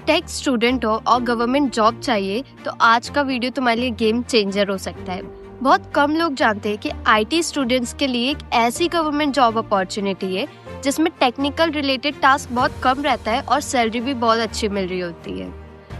Tech student हो और government job चाहिए तो आज का वीडियो तुम्हारे लिए गेम चेंजर हो सकता है। बहुत कम लोग जानते हैं कि आईटी स्टूडेंट्स के लिए एक ऐसी गवर्नमेंट जॉब अपॉर्चुनिटी है जिसमें टेक्निकल रिलेटेड टास्क बहुत कम रहता है और सैलरी भी बहुत अच्छी मिल रही होती है।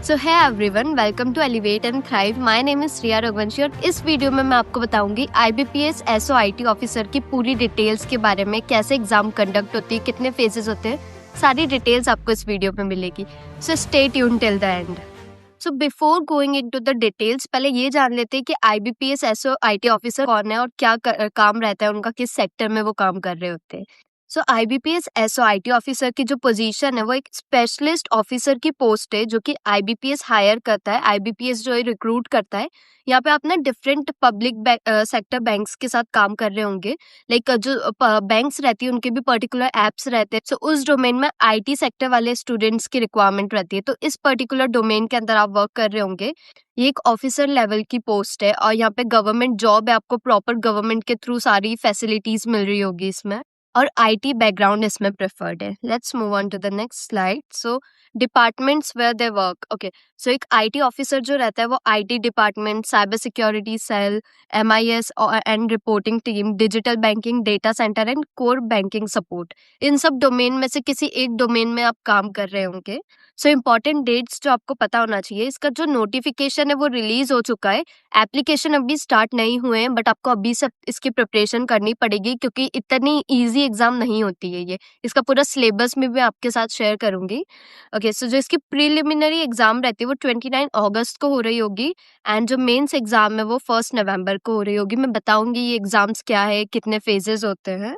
So hi everyone, welcome to elevate and thrive. My name is Shriya Raghuvanshi और इस वीडियो में मैं आपको बताऊंगी आईबीपीएस एसओ आईटी ऑफिसर की पूरी डिटेल्स के बारे में, कैसे एग्जाम कंडक्ट होती है, कितने फेजेस होते हैं, सारी डिटेल्स आपको इस वीडियो में मिलेगी। So stay tuned till the end. So before going into the details, पहले ये जान लेते हैं कि आईबीपीएस एसओ आईटी ऑफिसर कौन है और क्या काम रहता है उनका, किस सेक्टर में वो काम कर रहे होते हैं। सो आईबीपीएस एसओ आईटी ऑफिसर की जो पोजीशन है वो एक स्पेशलिस्ट ऑफिसर की पोस्ट है जो कि आईबीपीएस हायर करता है, आईबीपीएस जो है रिक्रूट करता है। यहाँ पे आप ना डिफरेंट पब्लिक सेक्टर बैंक्स के साथ काम कर रहे होंगे। लाइक जो बैंक्स रहती है उनके भी पर्टिकुलर एप्स रहते हैं। सो उस डोमेन में आईटी सेक्टर वाले स्टूडेंट्स की रिक्वायरमेंट रहती है, तो इस पर्टिकुलर डोमेन के अंदर आप वर्क कर रहे होंगे। ये एक ऑफिसर लेवल की पोस्ट है और यहाँ पे गवर्नमेंट जॉब है, आपको प्रॉपर गवर्नमेंट के थ्रू सारी फैसिलिटीज मिल रही होगी इसमें, और आईटी बैकग्राउंड इसमें प्रेफर्ड है। Let's move on to the next slide. So departments where they work. Okay, so एक आईटी ऑफिसर जो रहता है वो IT department, cyber security cell, MIS and reporting team, digital banking, data centre and core banking support, इन सब domain में से किसी एक डोमेन में आप काम कर रहे होंगे। सो इम्पॉर्टेंट डेट्स जो आपको पता होना चाहिए, इसका जो नोटिफिकेशन है वो रिलीज हो चुका है। एप्लीकेशन अभी स्टार्ट नहीं हुए हैं, बट आपको अभी सब इसकी प्रिपरेशन करनी पड़ेगी क्योंकि इतनी इजी एग्जाम नहीं होती है ये। इसका पूरा सिलेबस में भी आपके साथ शेयर करूंगी। ओके, सो जो इसकी प्रीलिमिनरी एग्जाम रहती है वो 29 अगस्त को हो रही होगी एंड जो मेंस एग्जाम है वो 1 नवंबर को हो रही होगी। मैं बताऊंगी ये एग्जाम्स क्या है, कितने फेजेस होते हैं।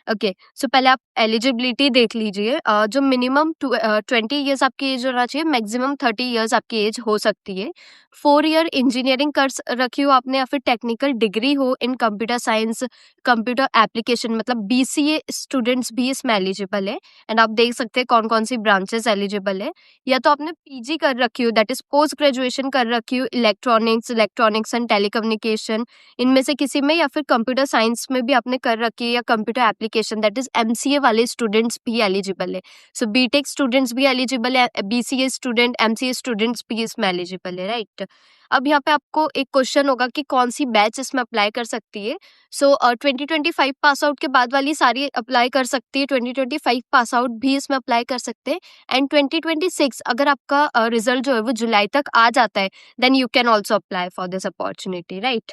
ओके, सो पहले आप एलिजिबिलिटी देख लीजिए। जो मिनिमम 20 ईयर्स आपकी एज होना चाहिए, मैक्सिमम 30 ईयर्स आपकी एज हो सकती है। 4 ईयर इंजीनियरिंग कर रखी हो आपने या फिर टेक्निकल डिग्री हो इन कंप्यूटर साइंस, कंप्यूटर एप्लीकेशन, मतलब बीसीए स्टूडेंट्स भी इसमें एलिजिबल है। एंड आप देख सकते हैं कौन कौन सी ब्रांचेस एलिजिबल है। या तो आपने पीजी कर रखी हो, दैट इज पोस्ट ग्रेजुएशन कर रखी हो इलेक्ट्रॉनिक्स एंड टेलीकम्युनिकेशन, इनमें से किसी में, या फिर कंप्यूटर साइंस में भी आपने कर रखी है, या computer application, that is MCA वाले स्टूडेंट्स भी एलिजिबल है। सो बीटेक स्टूडेंट्स भी एलिजिबल है, बीसीए स्टूडेंट, एमसीए स्टूडेंट्स भी इसमें एलिजिबल है, राइट। अब यहाँ पे आपको एक क्वेश्चन होगा कि कौन सी बैच इसमें अप्लाई कर सकती है। सो 2025 पास आउट के बाद वाली सारी अप्लाई कर सकती है, 2025 पास आउट भी इसमें अप्लाई कर सकते हैं। एंड 2026 अगर आपका रिजल्ट जो है वो जुलाई तक आ जाता है, then you can also apply for this opportunity, right.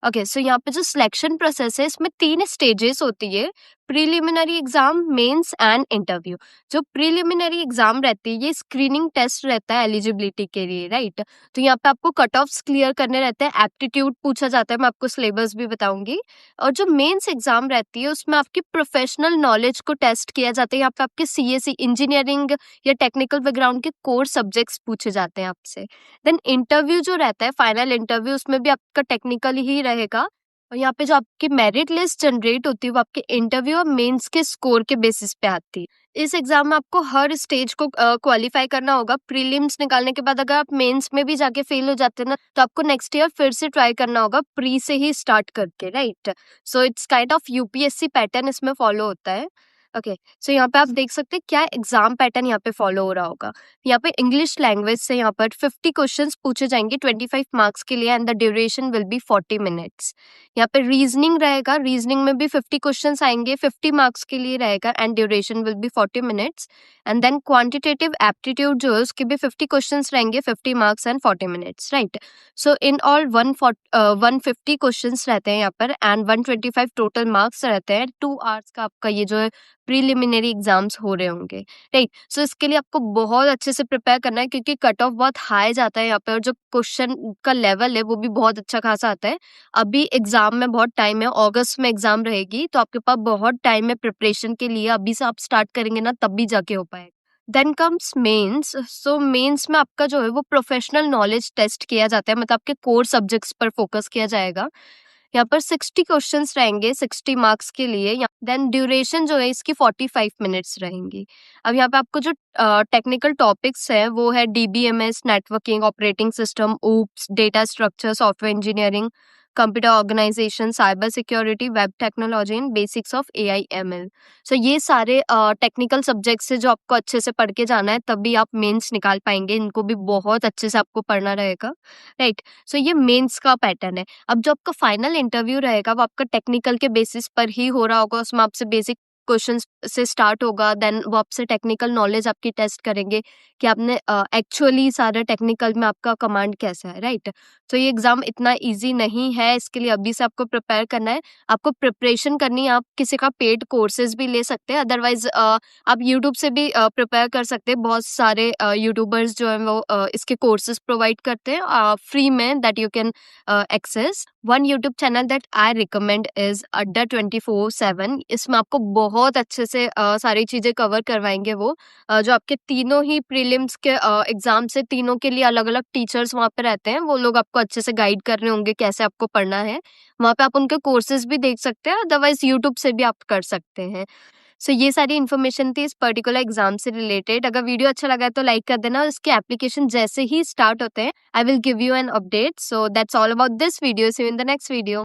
Okay, so यहाँ पे जो सिलेक्शन प्रोसेस है इसमें 3 स्टेजेस होती है: preliminary exam, mains and interview. जो प्रीलिमिनरी एग्जाम रहती है ये स्क्रीनिंग टेस्ट रहता है एलिजिबिलिटी के लिए, राइट। तो यहाँ पे आपको कट ऑफ्स क्लियर करने रहते हैं, एप्टीट्यूड पूछा जाता है, मैं आपको सिलेबस भी बताऊंगी। और जो मेंस एग्जाम रहती है उसमें आपकी प्रोफेशनल नॉलेज को टेस्ट किया जाता है। यहाँ पे आपके सीएससी, इंजीनियरिंग या टेक्निकल बैकग्राउंड के कोर सब्जेक्ट्स पूछे जाते हैं आपसे। देन इंटरव्यू जो रहता है, फाइनल इंटरव्यू, उसमें भी आपका टेक्निकल ही रहेगा। और यहाँ पे जो आपकी मेरिट लिस्ट जनरेट होती है वो आपके इंटरव्यू और मेंस के स्कोर के बेसिस पे आती है। इस एग्जाम में आपको हर स्टेज को क्वालिफाई करना होगा। प्रीलिम्स निकालने के बाद अगर आप मेंस में भी जाके फेल हो जाते हैं ना, तो आपको नेक्स्ट ईयर फिर से ट्राई करना होगा, प्री से ही स्टार्ट करके, right. So it's kind of UPSC pattern इसमें फॉलो होता है। ओके, सो यहाँ पे आप देख सकते हैं क्या एग्जाम पैटर्न यहाँ पे फॉलो हो रहा होगा। यहाँ पे इंग्लिश लैंग्वेज से यहाँ पर 50 क्वेश्चंस पूछे जाएंगे 25 मार्क्स के लिए and the duration will be 40 minutes. यहाँ पे रीजनिंग रहेगा, रीजनिंग में भी 50 क्वेश्चंस आएंगे, 50 मार्क्स के लिए रहेगा and duration will be 40 minutes. And then quantitative aptitude जो है उसके भी 50 क्वेश्चंस रहेंगे, 50 marks and 40 minutes, right. So in all 150 questions रहते हैं यहाँ पर एंड 125 टोटल मार्क्स रहते हैं। 2 आवर्स का आपका ये जो है प्रीलिमिनरी एग्जाम्स हो रहे होंगे, राइट। सो इसके लिए आपको बहुत अच्छे से प्रिपेयर करना है क्योंकि कट ऑफ बहुत हाई जाता है यहाँ पे और जो क्वेश्चन का लेवल है वो भी बहुत अच्छा खासा आता है। अभी एग्जाम में बहुत टाइम है, अगस्त में एग्जाम रहेगी, तो आपके पास बहुत टाइम है प्रिपरेशन के लिए। अभी से आप स्टार्ट करेंगे ना तब भी जाके हो पाएगा। Then comes mains. So mains में आपका जो है वो प्रोफेशनल नॉलेज टेस्ट किया जाता है, मतलब आपके कोर सब्जेक्ट्स पर फोकस किया जाएगा। यहाँ पर 60 क्वेश्चंस रहेंगे 60 मार्क्स के लिए। देन ड्यूरेशन जो है इसकी 45 मिनट्स रहेंगी। अब यहाँ पे आपको जो टेक्निकल टॉपिक्स है वो है DBMS, networking, operating system, OOPs, data structure, software engineering, computer organisation, cyber security, web technology and basics of AI/ML। So ये सारे टेक्निकल सब्जेक्ट्स है जो आपको अच्छे से पढ़ के जाना है, तभी आप मेंस निकाल पाएंगे। इनको भी बहुत अच्छे से आपको पढ़ना रहेगा, राइट। सो ये मेंस का पैटर्न है। अब जो आपका फाइनल इंटरव्यू रहेगा वो आपका टेक्निकल के बेसिस पर ही हो रहा होगा। उसमें आपसे बेसिक क्वेश्चंस से स्टार्ट होगा, देन वो आपसे टेक्निकल नॉलेज आपकी टेस्ट करेंगे कि आपने एक्चुअली सारे टेक्निकल में आपका कमांड कैसा है, राइट। तो ये एग्जाम इतना इजी नहीं है, इसके लिए अभी से आपको प्रिपेयर करना है। आपको प्रिपरेशन करनी है, आप किसी का पेड कोर्सेज भी ले सकते हैं, अदरवाइज आप यूट्यूब से भी प्रिपेयर कर सकते हैं। बहुत सारे यूट्यूबर्स जो हैं वो इसके कोर्सेज प्रोवाइड करते हैं फ्री में, that you can access. One YouTube channel that I recommend is Adda 24/7। इसमें आपको बहुत अच्छे से सारी चीजें कवर करवाएंगे वो। जो आपके तीनों ही प्रीलिम्स के एग्जाम से तीनों के लिए अलग अलग टीचर्स वहाँ पे रहते हैं, वो लोग आपको अच्छे से गाइड कर रहे होंगे कैसे आपको पढ़ना है। वहाँ पे आप उनके कोर्सेज भी देख सकते हैं, अदरवाइज यूट्यूब से भी आप कर सकते हैं। सो ये सारी इन्फॉर्मेशन थी इस पर्टिकुलर एग्जाम से रिलेटेड। अगर वीडियो अच्छा लगा है तो लाइक कर देना, और इसके एप्लीकेशन जैसे ही स्टार्ट होते हैं I will give you an update. So that's all about this video. See you in the next video.